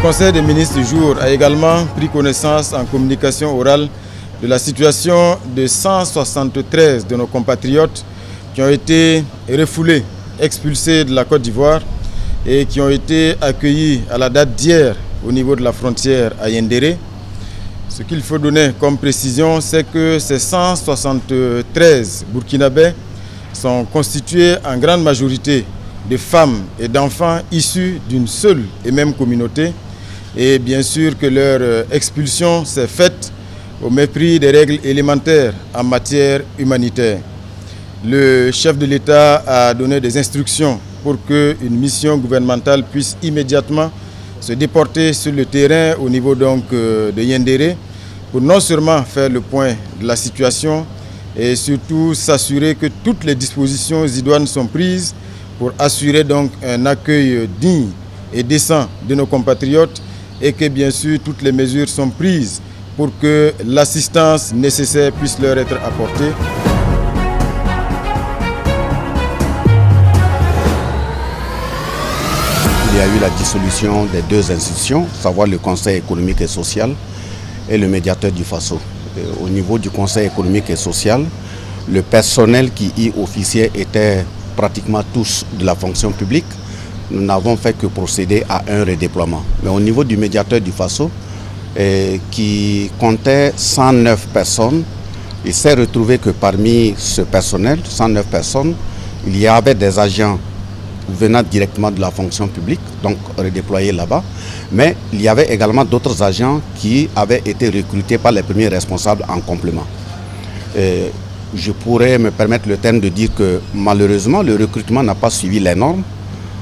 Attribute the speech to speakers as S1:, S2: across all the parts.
S1: Conseil des ministres du jour a également pris connaissance en communication orale de la situation de 173 de nos compatriotes qui ont été refoulés, expulsés de la Côte d'Ivoire et qui ont été accueillis à la date d'hier au niveau de la frontière à Yendéré. Ce qu'il faut donner comme précision, c'est que ces 173 Burkinabés sont constitués en grande majorité de femmes et d'enfants issus d'une seule et même communauté. Et bien sûr que leur expulsion s'est faite au mépris des règles élémentaires en matière humanitaire. Le chef de l'État a donné des instructions pour qu'une mission gouvernementale puisse immédiatement se déporter sur le terrain au niveau donc de Yendéré pour non seulement faire le point de la situation et surtout s'assurer que toutes les dispositions idoines sont prises pour assurer donc un accueil digne et décent de nos compatriotes et que bien sûr toutes les mesures sont prises pour que l'assistance nécessaire puisse leur être apportée.
S2: Il y a eu la dissolution des deux institutions, savoir le Conseil économique et social et le médiateur du Faso. Au niveau du Conseil économique et social, le personnel qui y officiait était pratiquement tous de la fonction publique. Nous n'avons fait que procéder à un redéploiement. Mais au niveau du médiateur du Faso, qui comptait 109 personnes, il s'est retrouvé que parmi ce personnel, 109 personnes, il y avait des agents venant directement de la fonction publique, donc redéployés là-bas, mais il y avait également d'autres agents qui avaient été recrutés par les premiers responsables en complément. Je pourrais me permettre le terme de dire que malheureusement le recrutement n'a pas suivi les normes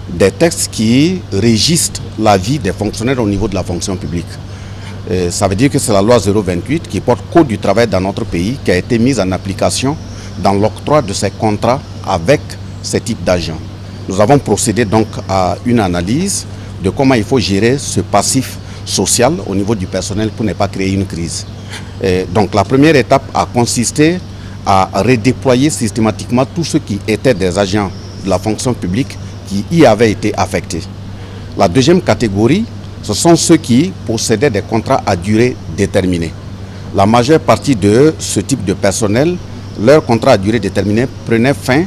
S2: des textes qui régissent la vie des fonctionnaires au niveau de la fonction publique. Ça veut dire que c'est la loi 028 qui porte Code du travail dans notre pays qui a été mise en application dans l'octroi de ces contrats avec ces types d'agents. Nous avons procédé donc à une analyse de comment il faut gérer ce passif social au niveau du personnel pour ne pas créer une crise. Donc la première étape a consisté à redéployer systématiquement tous ceux qui étaient des agents de la fonction publique qui y avaient été affectés. La deuxième catégorie, ce sont ceux qui possédaient des contrats à durée déterminée. La majeure partie de ce type de personnel, leur contrat à durée déterminée prenait fin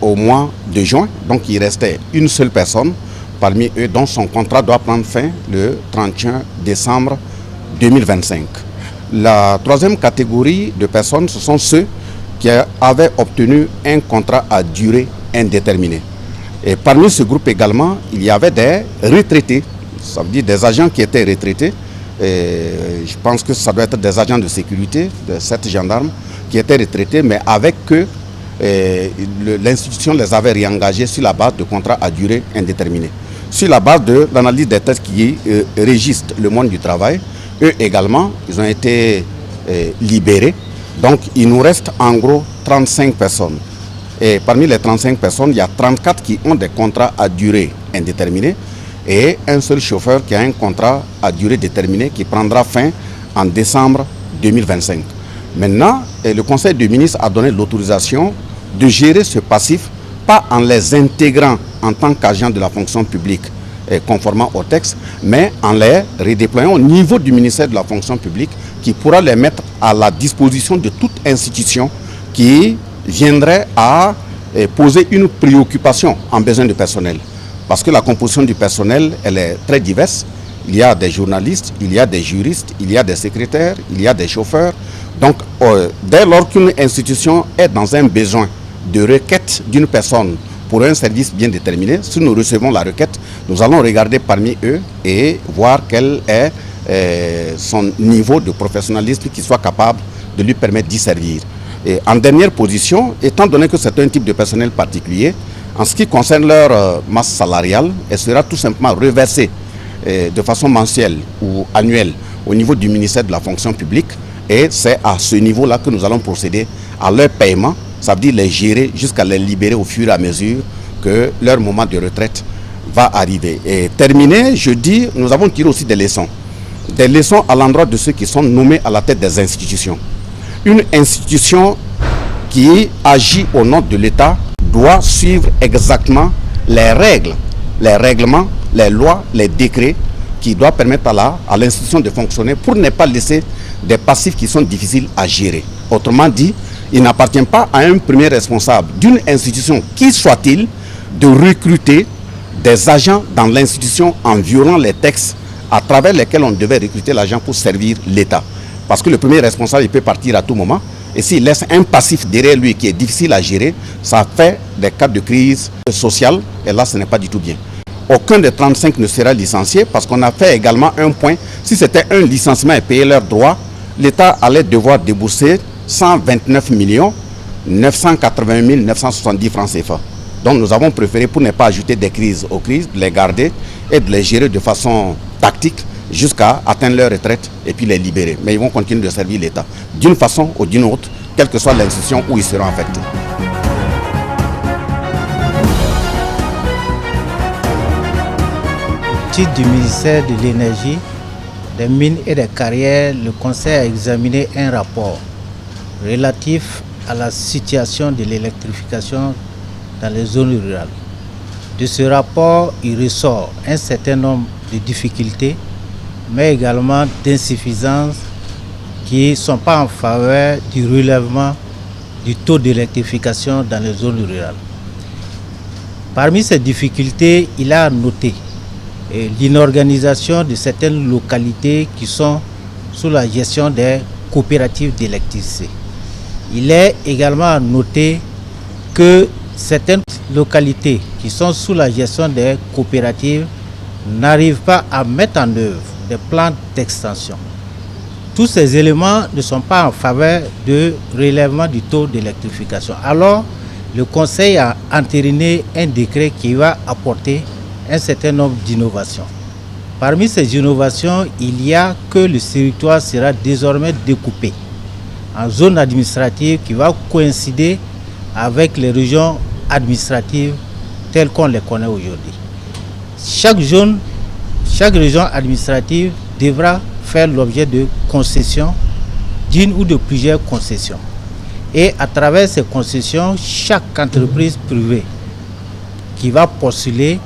S2: au mois de juin. Donc il restait une seule personne parmi eux dont son contrat doit prendre fin le 31 décembre 2025. La troisième catégorie de personnes, ce sont ceux qui avaient obtenu un contrat à durée indéterminée. Et parmi ce groupe également, il y avait des retraités, ça veut dire des agents qui étaient retraités. Je pense que ça doit être des agents de sécurité, de 7 gendarmes qui étaient retraités, mais avec eux, l'institution les avait réengagés sur la base de contrats à durée indéterminée. Sur la base de l'analyse des textes qui régissent le monde du travail, eux également, ils ont été libérés. Donc il nous reste en gros 35 personnes. Et parmi les 35 personnes, il y a 34 qui ont des contrats à durée indéterminée et un seul chauffeur qui a un contrat à durée déterminée qui prendra fin en décembre 2025. Maintenant, le Conseil des ministres a donné l'autorisation de gérer ce passif, pas en les intégrant en tant qu'agents de la fonction publique conformément au texte, mais en les redéployant au niveau du ministère de la fonction publique qui pourra les mettre à la disposition de toute institution qui viendrait à poser une préoccupation en besoin de personnel. Parce que la composition du personnel, elle est très diverse. Il y a des journalistes, il y a des juristes, il y a des secrétaires, il y a des chauffeurs. Donc, dès lors qu'une institution est dans un besoin de requête d'une personne pour un service bien déterminé, si nous recevons la requête, nous allons regarder parmi eux et voir quel est son niveau de professionnalisme qui soit capable de lui permettre d'y servir. Et en dernière position, étant donné que c'est un type de personnel particulier, en ce qui concerne leur masse salariale, elle sera tout simplement reversée de façon mensuelle ou annuelle au niveau du ministère de la fonction publique. Et c'est à ce niveau-là que nous allons procéder à leur paiement, ça veut dire les gérer jusqu'à les libérer au fur et à mesure que leur moment de retraite va arriver. Et terminé, je dis, nous avons tiré aussi des leçons à l'endroit de ceux qui sont nommés à la tête des institutions. Une institution qui agit au nom de l'État doit suivre exactement les règlements les lois, les décrets qui doivent permettre à l'institution de fonctionner pour ne pas laisser des passifs qui sont difficiles à gérer. Autrement dit, il n'appartient pas à un premier responsable d'une institution, qui soit-il, de recruter des agents dans l'institution en violant les textes à travers lesquels on devait recruter l'agent pour servir l'État. Parce que le premier responsable, il peut partir à tout moment. Et s'il laisse un passif derrière lui qui est difficile à gérer, ça fait des cas de crise sociale. Et là, ce n'est pas du tout bien. Aucun des 35 ne sera licencié parce qu'on a fait également un point. Si c'était un licenciement et payer leurs droits, l'État allait devoir débourser 129 980 970 francs CFA. Donc nous avons préféré, pour ne pas ajouter des crises aux crises, de les garder et de les gérer de façon tactique jusqu'à atteindre leur retraite et puis les libérer. Mais ils vont continuer de servir l'État d'une façon ou d'une autre, quelle que soit l'institution où ils seront affectés.
S3: Au titre du ministère de l'Énergie, des Mines et des Carrières, le Conseil a examiné un rapport relatif à la situation de l'électrification dans les zones rurales. De ce rapport, il ressort un certain nombre de difficultés, mais également d'insuffisances qui ne sont pas en faveur du relèvement du taux d'électrification dans les zones rurales. Parmi ces difficultés, il a noté l'inorganisation de certaines localités qui sont sous la gestion des coopératives d'électricité. Il est également noté que certaines localités qui sont sous la gestion des coopératives n'arrivent pas à mettre en œuvre des plans d'extension. Tous ces éléments ne sont pas en faveur de relèvement du taux d'électrification. Alors, le Conseil a entériné un décret qui va apporter un certain nombre d'innovations. Parmi ces innovations, il y a que le territoire sera désormais découpé en zones administratives qui va coïncider avec les régions administratives telles qu'on les connaît aujourd'hui. Chaque région administrative devra faire l'objet de concessions, d'une ou de plusieurs concessions. Et à travers ces concessions, chaque entreprise privée qui va postuler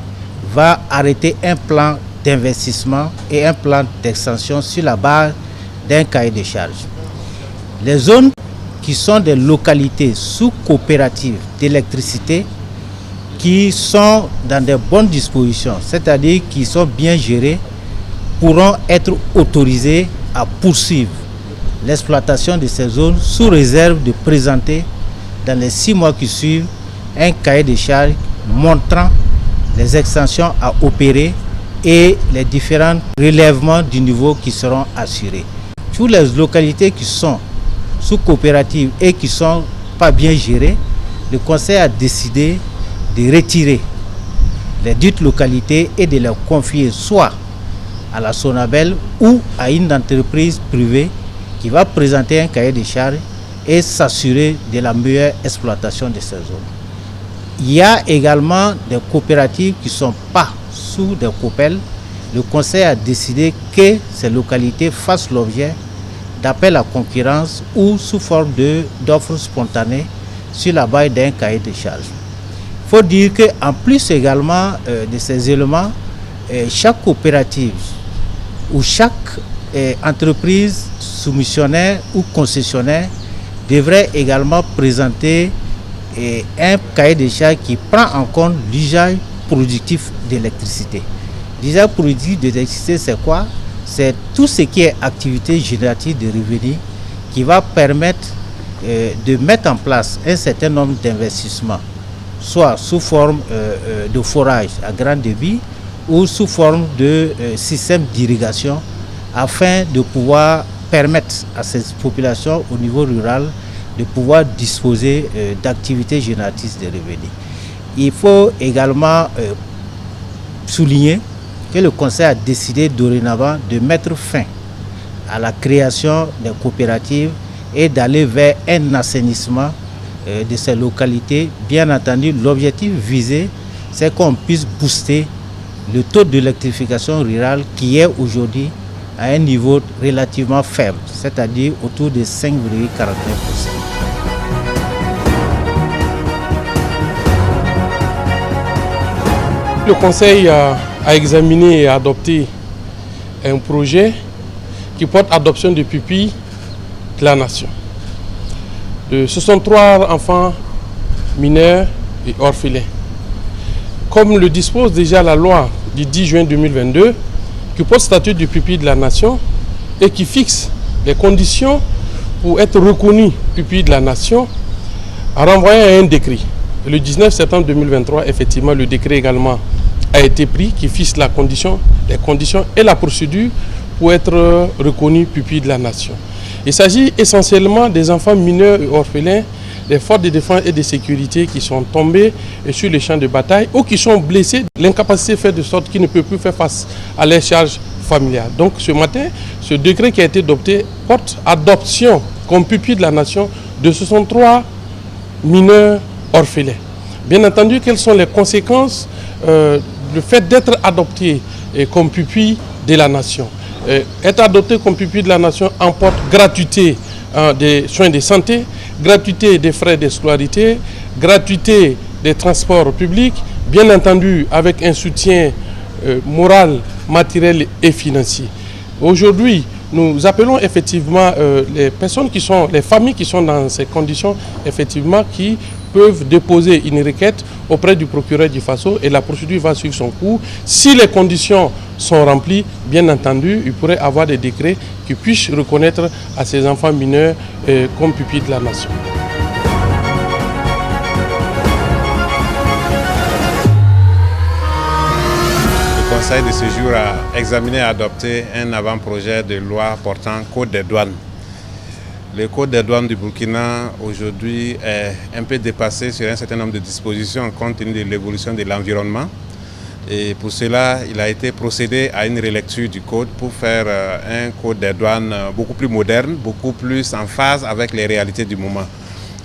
S3: va arrêter un plan d'investissement et un plan d'extension sur la base d'un cahier de charges. Les zones qui sont des localités sous coopérative d'électricité qui sont dans de bonnes dispositions, c'est-à-dire qui sont bien gérées, pourront être autorisées à poursuivre l'exploitation de ces zones sous réserve de présenter dans les 6 mois qui suivent un cahier de charges montrant les extensions à opérer et les différents relèvements du niveau qui seront assurés. Toutes les localités qui sont sous coopérative et qui ne sont pas bien gérées, le Conseil a décidé de retirer les dites localités et de les confier soit à la Sonabel ou à une entreprise privée qui va présenter un cahier de charges et s'assurer de la meilleure exploitation de ces zones. Il y a également des coopératives qui ne sont pas sous des coopels. Le Conseil a décidé que ces localités fassent l'objet d'appels à concurrence ou sous forme d'offres spontanées sur la base d'un cahier de charges. Il faut dire qu'en plus également de ces éléments, chaque coopérative ou chaque entreprise soumissionnaire ou concessionnaire devrait également présenter un cahier de charges qui prend en compte l'usage productif d'électricité. L'usage productif d'électricité, c'est quoi? C'est tout ce qui est activité générative de revenus qui va permettre de mettre en place un certain nombre d'investissements, soit sous forme de forage à grand débit ou sous forme de système d'irrigation afin de pouvoir permettre à ces populations au niveau rural de pouvoir disposer d'activités génératrices de revenus. Il faut également souligner que le Conseil a décidé dorénavant de mettre fin à la création des coopératives et d'aller vers un assainissement de ces localités. Bien entendu, l'objectif visé, c'est qu'on puisse booster le taux d'électrification rurale qui est aujourd'hui à un niveau relativement faible, c'est-à-dire autour de 5,49%.
S4: Le Conseil a a examiné et adopté un projet qui porte adoption de pupilles de la nation. De 63 enfants mineurs et orphelins. Comme le dispose déjà la loi du 10 juin 2022, qui porte statut de pupille de la nation et qui fixe les conditions pour être reconnu pupille de la nation, a renvoyé à un décret. Et le 19 septembre 2023, effectivement, le décret également a été pris qui fixe les conditions et la procédure pour être reconnu pupille de la nation. Il s'agit essentiellement des enfants mineurs et orphelins des forces de défense et de sécurité qui sont tombés sur les champs de bataille ou qui sont blessés. L'incapacité fait de sorte qu'ils ne peuvent plus faire face à leurs charges familiales. Donc ce matin, ce décret qui a été adopté porte adoption comme pupille de la nation de 63 mineurs orphelins. Bien entendu, quelles sont les conséquences du fait d'être adopté comme pupille de la nation? Être adopté comme pupille de la nation emporte gratuité des soins de santé, gratuité des frais de scolarité, gratuité des transports publics, bien entendu avec un soutien moral, matériel et financier. Aujourd'hui, nous appelons effectivement les personnes qui sont, les familles qui sont dans ces conditions, effectivement, qui peuvent déposer une requête auprès du procureur du Faso et la procédure va suivre son cours. Si les conditions sont remplies, bien entendu, il pourrait y avoir des décrets qui puissent reconnaître à ces enfants mineurs comme pupilles de la nation.
S5: Le Conseil de ce jour a examiné et adopté un avant-projet de loi portant Code des douanes. Le Code des douanes du Burkina aujourd'hui est un peu dépassé sur un certain nombre de dispositions compte tenu de l'évolution de l'environnement. Et pour cela, il a été procédé à une relecture du code pour faire un code des douanes beaucoup plus moderne, beaucoup plus en phase avec les réalités du moment.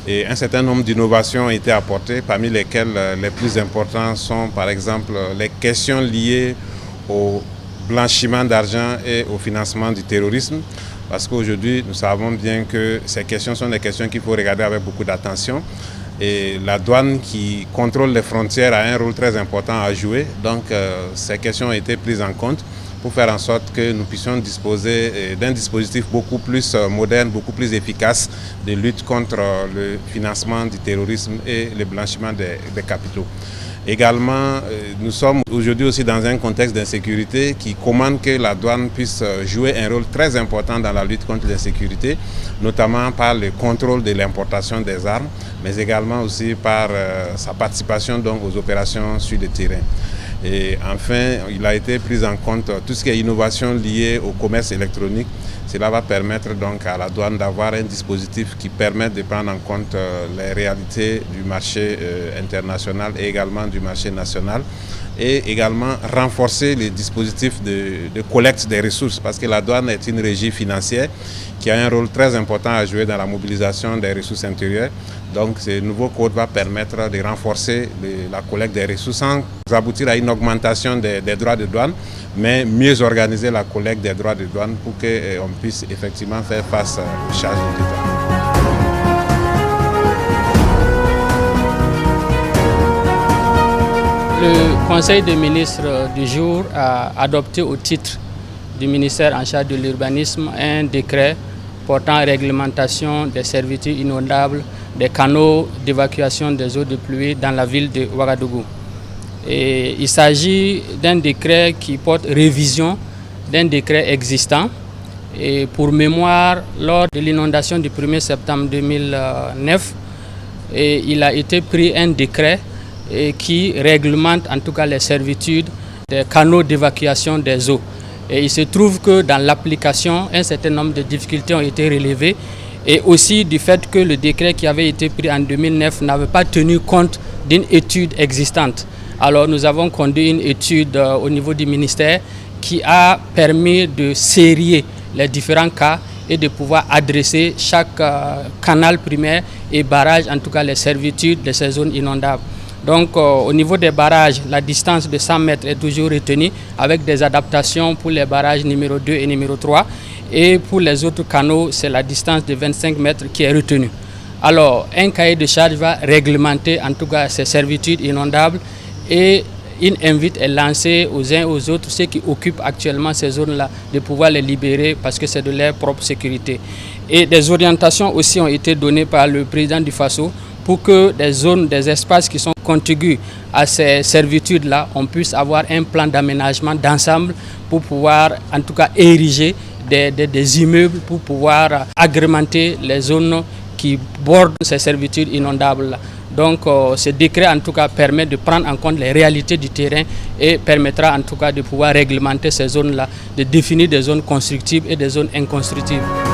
S5: Et un certain nombre d'innovations ont été apportées, parmi lesquelles les plus importantes sont par exemple les questions liées au blanchiment d'argent et au financement du terrorisme. Parce qu'aujourd'hui, nous savons bien que ces questions sont des questions qu'il faut regarder avec beaucoup d'attention. Et la douane qui contrôle les frontières a un rôle très important à jouer. Donc ces questions ont été prises en compte pour faire en sorte que nous puissions disposer d'un dispositif beaucoup plus moderne, beaucoup plus efficace de lutte contre le financement du terrorisme et le blanchiment des capitaux. Également, nous sommes aujourd'hui aussi dans un contexte d'insécurité qui commande que la douane puisse jouer un rôle très important dans la lutte contre l'insécurité, notamment par le contrôle de l'importation des armes, mais également aussi par sa participation donc aux opérations sur le terrain. Et enfin, il a été pris en compte tout ce qui est innovation liée au commerce électronique. Cela va permettre donc à la douane d'avoir un dispositif qui permet de prendre en compte les réalités du marché international et également du marché national et également renforcer les dispositifs de collecte des ressources parce que la douane est une régie financière qui a un rôle très important à jouer dans la mobilisation des ressources intérieures. Donc ce nouveau code va permettre de renforcer la collecte des ressources sans aboutir à une augmentation des droits de douane, mais mieux organiser la collecte des droits de douane pour qu'on puisse effectivement faire face aux charges de l'État.
S6: Le Conseil des ministres du jour a adopté au titre du ministère en charge de l'urbanisme un décret portant réglementation des servitudes inondables des canaux d'évacuation des eaux de pluie dans la ville de Ouagadougou. Et il s'agit d'un décret qui porte révision d'un décret existant. Et pour mémoire, lors de l'inondation du 1er septembre 2009, il a été pris un décret qui réglemente en tout cas les servitudes des canaux d'évacuation des eaux. Et il se trouve que dans l'application, un certain nombre de difficultés ont été relevées et aussi du fait que le décret qui avait été pris en 2009 n'avait pas tenu compte d'une étude existante. Alors nous avons conduit une étude au niveau du ministère qui a permis de sérier les différents cas et de pouvoir adresser chaque canal primaire et barrage, en tout cas les servitudes de ces zones inondables. Donc au niveau des barrages, la distance de 100 mètres est toujours retenue avec des adaptations pour les barrages numéro 2 et numéro 3. Et pour les autres canaux, c'est la distance de 25 mètres qui est retenue. Alors un cahier de charge va réglementer en tout cas ces servitudes inondables et une invite est lancée aux uns aux autres, ceux qui occupent actuellement ces zones-là, de pouvoir les libérer parce que c'est de leur propre sécurité. Et des orientations aussi ont été données par le président du Faso pour que des zones, des espaces qui sont contigus à ces servitudes-là, on puisse avoir un plan d'aménagement d'ensemble pour pouvoir en tout cas ériger des immeubles pour pouvoir agrémenter les zones qui bordent ces servitudes inondables-là. Donc ce décret en tout cas permet de prendre en compte les réalités du terrain et permettra en tout cas de pouvoir réglementer ces zones-là, de définir des zones constructibles et des zones inconstructibles.